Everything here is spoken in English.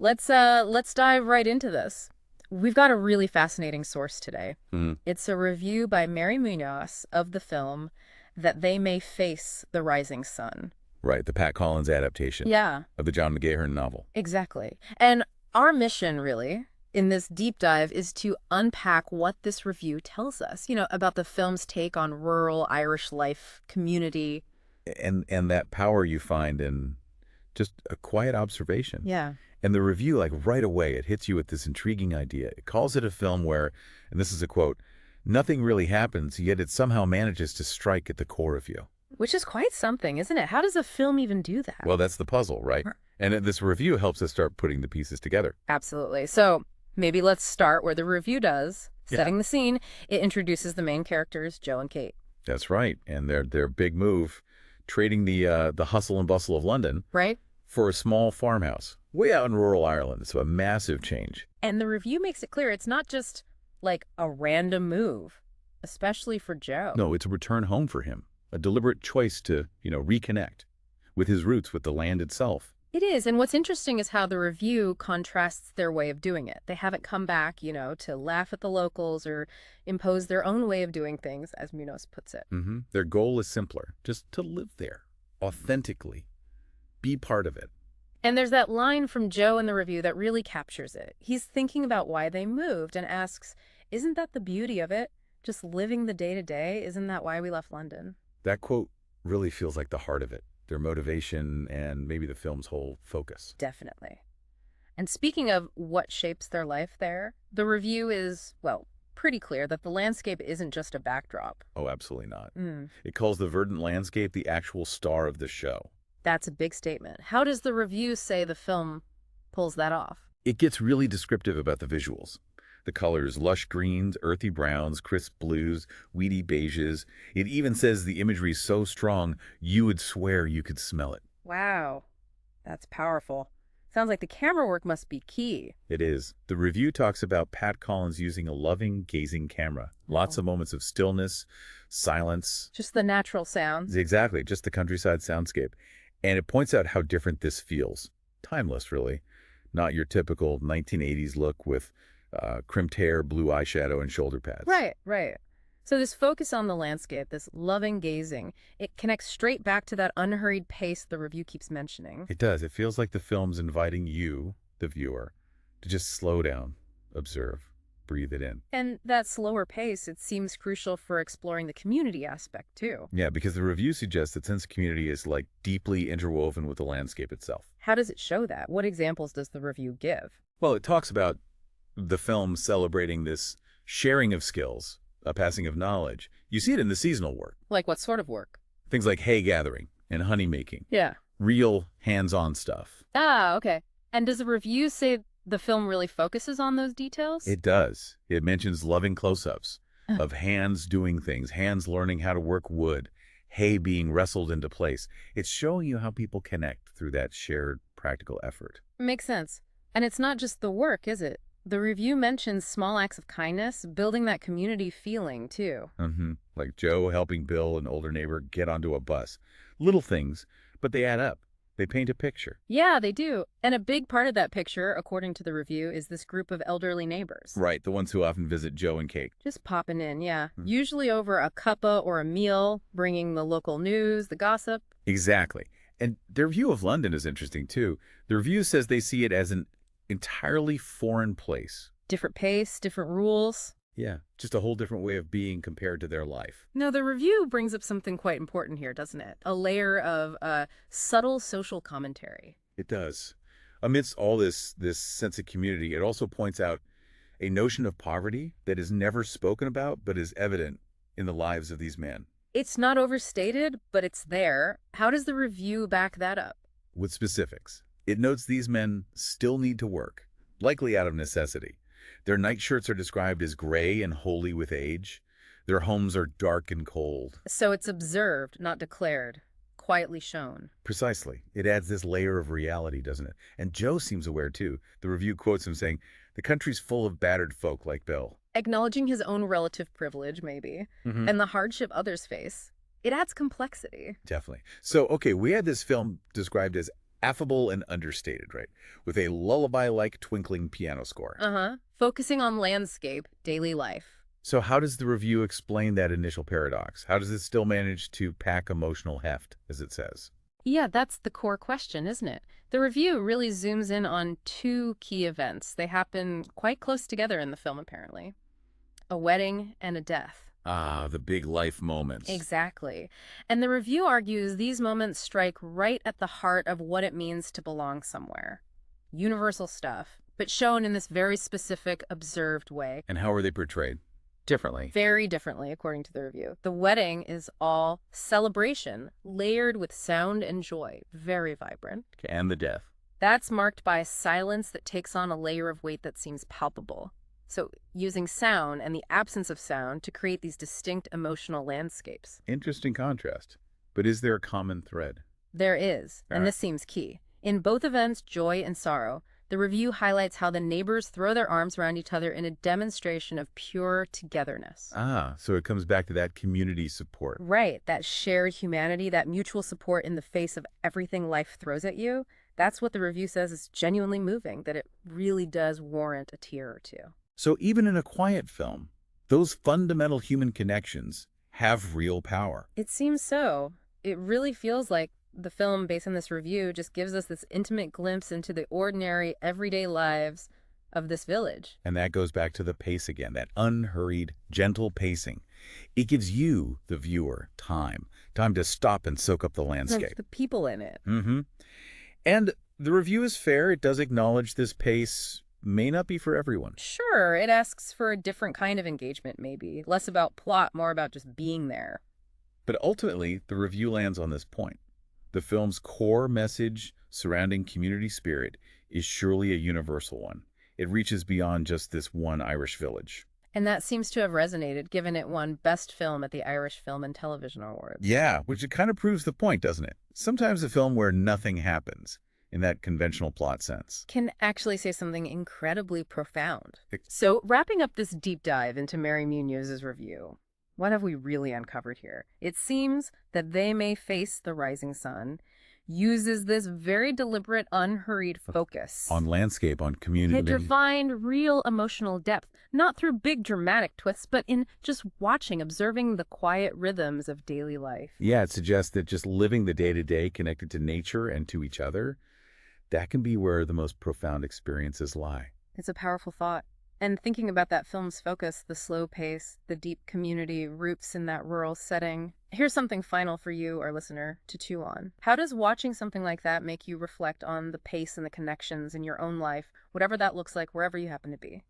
Let's dive right into this. We've got a really fascinating source today. Mhm. It's a review by Mary Munoz of the film That They May Face the Rising Sun. Right, the Pat Collins adaptation Yeah, of the John McGahern novel. exactly. And our mission, really, in this deep dive is to unpack what this review tells us, about the film's take on rural Irish life, community. And that power you find in just a quiet observation. Yeah. And the review, like right away, it hits you with this intriguing idea. It calls it a film where, and this is a quote, nothing really happens, yet it somehow manages to strike at the core of you. Which is quite something, isn't it? How does a film even do that? Well, that's the puzzle, right? And this review helps us start putting the pieces together. Absolutely. So maybe let's start where the review does, Yeah. setting the scene. It introduces the main characters, Joe and Kate. That's right. And their big move, trading the hustle and bustle of London Right? for a small farmhouse way out in rural Ireland. It's a massive change. And the review makes it clear it's not just like a random move, especially for Joe. No, it's a return home for him, a deliberate choice to, reconnect with his roots, with the land itself. It is. And what's interesting is how the review contrasts their way of doing it. They haven't come back, to laugh at the locals or impose their own way of doing things, as Munoz puts it. Their goal is simpler, just to live there, authentically, be part of it. And there's that line from Joe in the review that really captures it. He's thinking about why they moved and asks, isn't that the beauty of it? Just living the day-to-day? Isn't that why we left London? That quote really feels like the heart of it, their motivation and maybe the film's whole focus. Definitely. And speaking of what shapes their life there, the review is, well, pretty clear that the landscape isn't just a backdrop. Oh, absolutely not. Mm, It calls the verdant landscape the actual star of the show. that's a big statement. How does the review say the film pulls that off? It gets really descriptive about the visuals. The colors, lush greens, earthy browns, crisp blues, weedy beiges. It even says the imagery is so strong, you would swear you could smell it. Wow, that's powerful. Sounds like the camera work must be key. It is. The review talks about Pat Collins using a loving, gazing camera. Lots of moments of stillness, silence. Just the natural sounds. Exactly, just the countryside soundscape. And it points out how different this feels. Timeless, really. Not your typical 1980s look with crimped hair, blue eyeshadow, and shoulder pads. Right, right. So this focus on the landscape, this loving gazing, it connects straight back to that unhurried pace the review keeps mentioning. It does. It feels like the film's inviting you, the viewer, to just slow down, observe, breathe it in. And that slower pace, it seems crucial for exploring the community aspect, too. Yeah, because the review suggests that sense of community is like deeply interwoven with the landscape itself. How does it show that? What examples does the review give? Well, it talks about the film celebrating this sharing of skills, a passing of knowledge. You see it in the seasonal work. Like what sort of work? Things like hay gathering and honey making. Yeah. Real hands-on stuff. Ah, okay. And does the review say the film really focuses on those details? It does. It mentions loving close-ups Uh. of hands doing things, hands learning how to work wood, hay being wrestled into place. It's showing you how people connect through that shared practical effort. Makes sense. And it's not just the work, is it? The review mentions small acts of kindness, building that community feeling, too. Like Joe helping Bill, an older neighbor, get onto a bus. Little things, but they add up. They paint a picture. Yeah, they do. And a big part of that picture, according to the review, is this group of elderly neighbors. Right, the ones who often visit Joe and Kate. Just popping in, yeah. Usually over a cuppa or a meal, bringing the local news, the gossip. Exactly. And their view of London is interesting, too. The review says they see it as an entirely foreign place. Different pace, different rules. Yeah, just a whole different way of being compared to their life. No, the review brings up something quite important here, doesn't it? A layer of subtle social commentary. It does. Amidst all this sense of community, it also points out a notion of poverty that is never spoken about but is evident in the lives of these men. It's not overstated, but it's there. How does the review back that up? With specifics, it notes these men still need to work, likely out of necessity. Their nightshirts are described as gray and holy with age. Their homes are dark and cold. So it's observed, not declared, quietly shown. Precisely. It adds this layer of reality, doesn't it? And Joe seems aware, too. The review quotes him saying, "The country's full of battered folk like Bill." Acknowledging his own relative privilege, maybe, and the hardship others face. It adds complexity. Definitely. So, okay, we had this film described as Affable and understated, right? With a lullaby-like twinkling piano score. Uh-huh. Focusing on landscape, daily life. So how does the review explain that initial paradox? How does it still manage to pack emotional heft, as it says? Yeah, that's the core question, isn't it? The review really zooms in on two key events. They happen quite close together in the film, apparently. A wedding and a death. Ah, the big life moments. Exactly. And the review argues these moments strike right at the heart of what it means to belong somewhere. Universal stuff, but shown in this very specific, observed way. And how are they portrayed? Differently. Very differently, according to the review. The wedding is all celebration, layered with sound and joy. Very vibrant. And the death. That's marked by silence that takes on a layer of weight that seems palpable. So, using sound and the absence of sound to create these distinct emotional landscapes. Interesting contrast. But is there a common thread? There is, All and right. this seems key. In both events, joy and sorrow, the review highlights how the neighbors throw their arms around each other in a demonstration of pure togetherness. Ah, so it comes back to that community support. Right, that shared humanity, that mutual support in the face of everything life throws at you. That's what the review says is genuinely moving, that it really does warrant a tear or two. So even in a quiet film, those fundamental human connections have real power. It seems so. It really feels like the film, based on this review, just gives us this intimate glimpse into the ordinary, everyday lives of this village. And that goes back to the pace again, that unhurried, gentle pacing. It gives you, the viewer, time to stop and soak up the And landscape. the people in it. And the review is fair. It does acknowledge this pace may not be for everyone. Sure, it asks for a different kind of engagement, maybe. Less about plot, more about just being there. But ultimately, the review lands on this point. The film's core message surrounding community spirit is surely a universal one. It reaches beyond just this one Irish village. And that seems to have resonated, given it won Best Film at the Irish Film and Television Awards. Yeah, which it kind of proves the point, doesn't it? Sometimes a film where nothing happens, in that conventional plot sense. Can actually say something incredibly profound. Ex- So, wrapping up this deep dive into Mary Munoz's review, what have we really uncovered here? It seems that They May Face the Rising Sun uses this very deliberate, unhurried focus On landscape, on community. to find real emotional depth, not through big dramatic twists, but in just watching, observing the quiet rhythms of daily life. Yeah, it suggests that just living the day-to-day connected to nature and to each other, that can be where the most profound experiences lie. It's a powerful thought. And thinking about that film's focus, the slow pace, the deep community roots in that rural setting. Here's something final for you, our listener, to chew on. How does watching something like that make you reflect on the pace and the connections in your own life, whatever that looks like, wherever you happen to be?